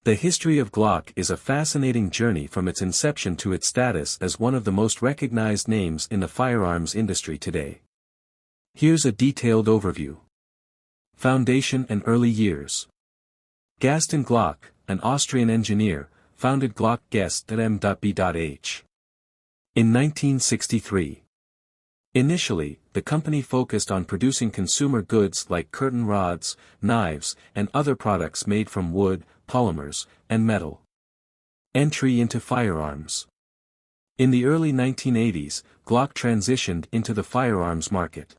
The history of Glock is a fascinating journey from its inception to its status as one of the most recognized names in the firearms industry today. Here's a detailed overview. Foundation and early years. Gaston Glock, an Austrian engineer, founded Glock Gest at M.B.H. in 1963. Initially, the company focused on producing consumer goods like curtain rods, knives, and other products made from wood, polymers, and metal. Entry into firearms. In the early 1980s, Glock transitioned into the firearms market.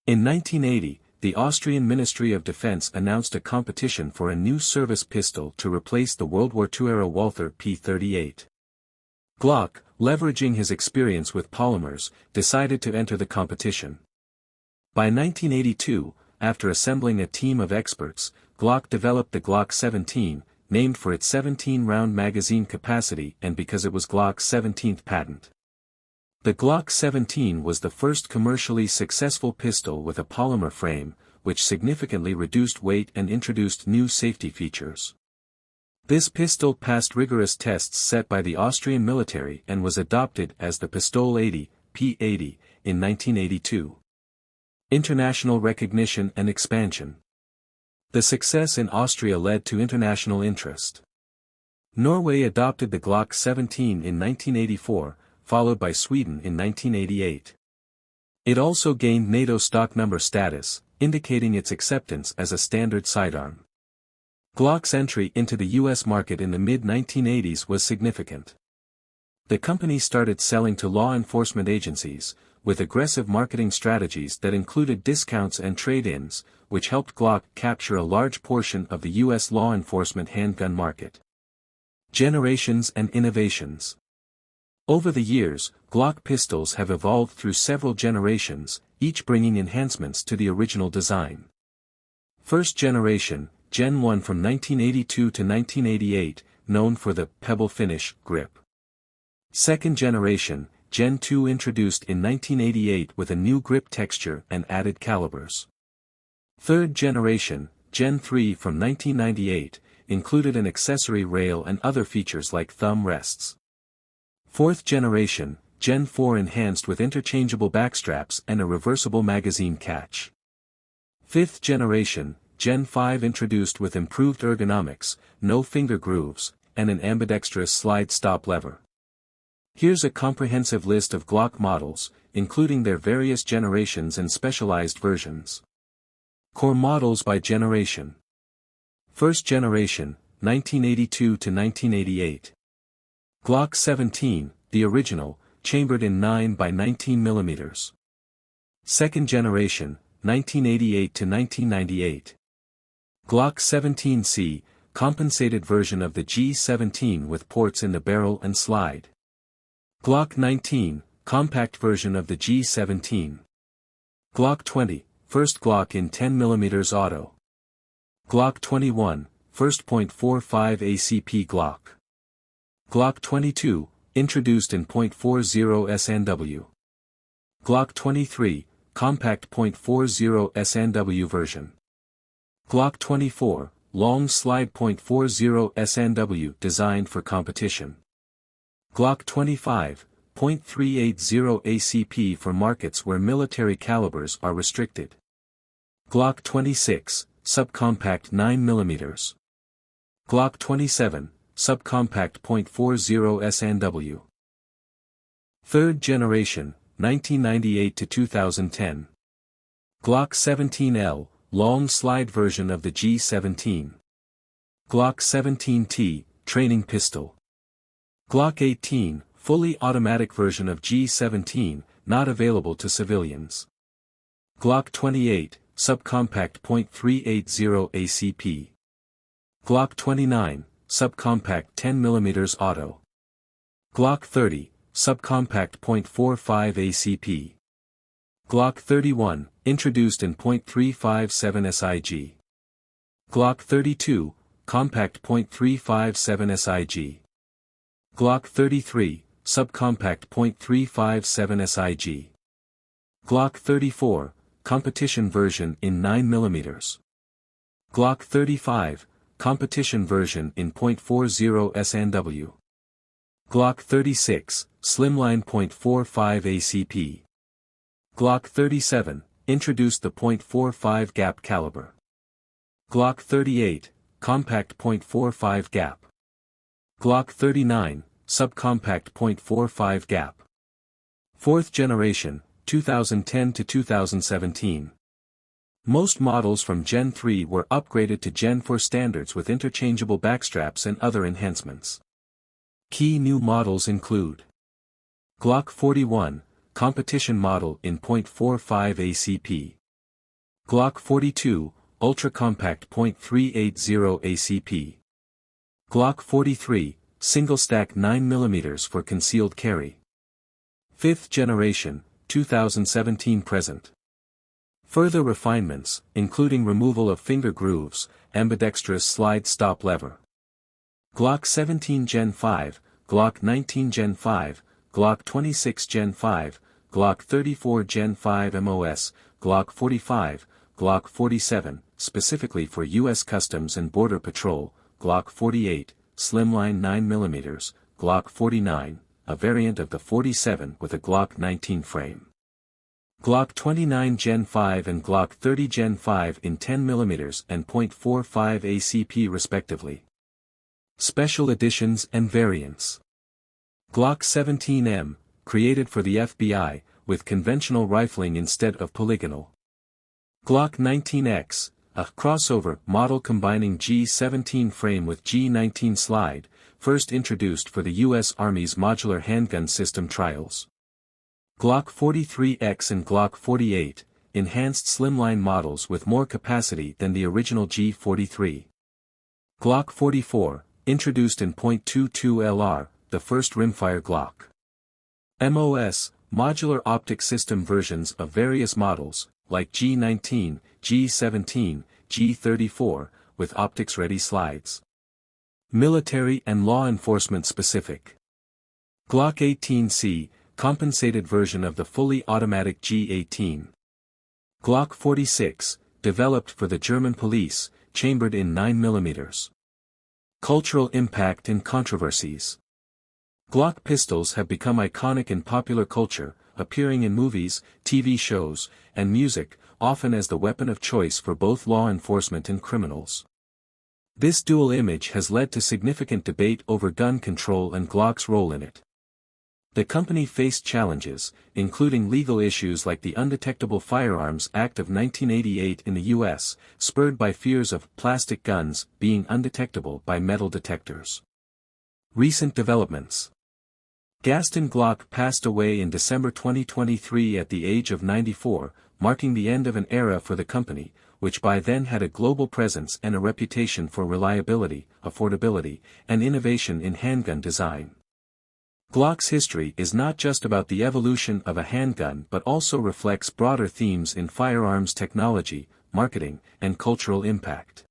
In 1980, the Austrian Ministry of Defense announced a competition for a new service pistol to replace the World War II-era Walther P38. Glock, leveraging his experience with polymers, decided to enter the competition. By 1982, after assembling a team of experts, Glock developed the Glock 17, named for its 17-round magazine capacity and because it was Glock's 17th patent. The Glock 17 was the first commercially successful pistol with a polymer frame, which significantly reduced weight and introduced new safety features. This pistol passed rigorous tests set by the Austrian military and was adopted as the Pistol 80, P80, in 1982. International recognition and expansion. The success in Austria led to international interest. Norway adopted the Glock 17 in 1984, followed by Sweden in 1988. It also gained NATO stock number status, indicating its acceptance as a standard sidearm. Glock's entry into the U.S. market in the mid-1980s was significant. The company started selling to law enforcement agencies, with aggressive marketing strategies that included discounts and trade-ins, which helped Glock capture a large portion of the U.S. law enforcement handgun market. Generations and innovations. Over the years, Glock pistols have evolved through several generations, each bringing enhancements to the original design. First generation, Gen 1 from 1982 to 1988, known for the pebble finish grip. Second generation, Gen 2 introduced in 1988 with a new grip texture and added calibers. Third generation, Gen 3 from 1998, included an accessory rail and other features like thumb rests. Fourth generation, Gen 4 enhanced with interchangeable backstraps and a reversible magazine catch. Fifth generation, Gen 5 introduced with improved ergonomics, no finger grooves, and an ambidextrous slide stop lever. Here's a comprehensive list of Glock models, including their various generations and specialized versions. Core models by generation. First generation, 1982 to 1988. Glock 17, the original, chambered in 9 by 19 mm. Second generation, 1988 to 1998. Glock 17C, compensated version of the G17 with ports in the barrel and slide. Glock 19, compact version of the G17. Glock 20, first Glock in 10 mm auto. Glock 21, first .45 ACP Glock. Glock 22, introduced in .40 SNW. Glock 23, compact .40 SNW version. Glock 24, long slide .40 SNW designed for competition. Glock 25, .380 ACP for markets where military calibers are restricted. Glock 26, subcompact 9 mm. Glock 27, subcompact .40 SNW. Third generation, 1998 to 2010. Glock 17L, long slide version of the G17. Glock 17T, training pistol. Glock 18, fully automatic version of G17, not available to civilians. Glock 28, subcompact .380 ACP. Glock 29, subcompact 10 mm auto. Glock 30, subcompact .45 ACP. Glock 31, introduced in .357 SIG. Glock 32, compact .357 SIG. Glock 33, subcompact .357 SIG. Glock 34, competition version in 9 mm. Glock 35, competition version in .40 SNW. Glock 36, slimline .45 ACP. Glock 37, introduced the .45 gap caliber. Glock 38, compact .45 gap. Glock 39, subcompact .45 gap. 4th generation, 2010 to 2017. Most models from Gen 3 were upgraded to Gen 4 standards with interchangeable backstraps and other enhancements. Key new models include Glock 41, competition model in .45 ACP. Glock 42, ultra-compact .380 ACP. Glock 43, single-stack 9mm for concealed carry. 5th generation, 2017 present. Further refinements, including removal of finger grooves, ambidextrous slide stop lever. Glock 17 Gen 5, Glock 19 Gen 5, Glock 26 Gen 5, Glock 34 Gen 5 MOS, Glock 45, Glock 47, specifically for U.S. Customs and Border Patrol, Glock 48, slimline 9mm, Glock 49, a variant of the 47 with a Glock 19 frame. Glock 29 Gen 5 and Glock 30 Gen 5 in 10mm and .45 ACP respectively. Special editions and variants. Glock 17M, created for the FBI, with conventional rifling instead of polygonal. Glock 19X, a crossover model combining G17 frame with G19 slide, first introduced for the U.S. Army's modular handgun system trials. Glock 43X and Glock 48, enhanced slimline models with more capacity than the original G43. Glock 44, introduced in .22 LR, the first rimfire Glock. MOS, modular optic system versions of various models, like G19, G17, G34, with optics-ready slides. Military and law enforcement specific. Glock 18C, compensated version of the fully automatic G18. Glock 46, developed for the German police, chambered in 9mm. Cultural impact and controversies. Glock pistols have become iconic in popular culture, appearing in movies, TV shows, and music, often as the weapon of choice for both law enforcement and criminals. This dual image has led to significant debate over gun control and Glock's role in it. The company faced challenges, including legal issues like the Undetectable Firearms Act of 1988 in the U.S., spurred by fears of plastic guns being undetectable by metal detectors. Recent developments. Gaston Glock passed away in December 2023 at the age of 94, marking the end of an era for the company, which by then had a global presence and a reputation for reliability, affordability, and innovation in handgun design. Glock's history is not just about the evolution of a handgun but also reflects broader themes in firearms technology, marketing, and cultural impact.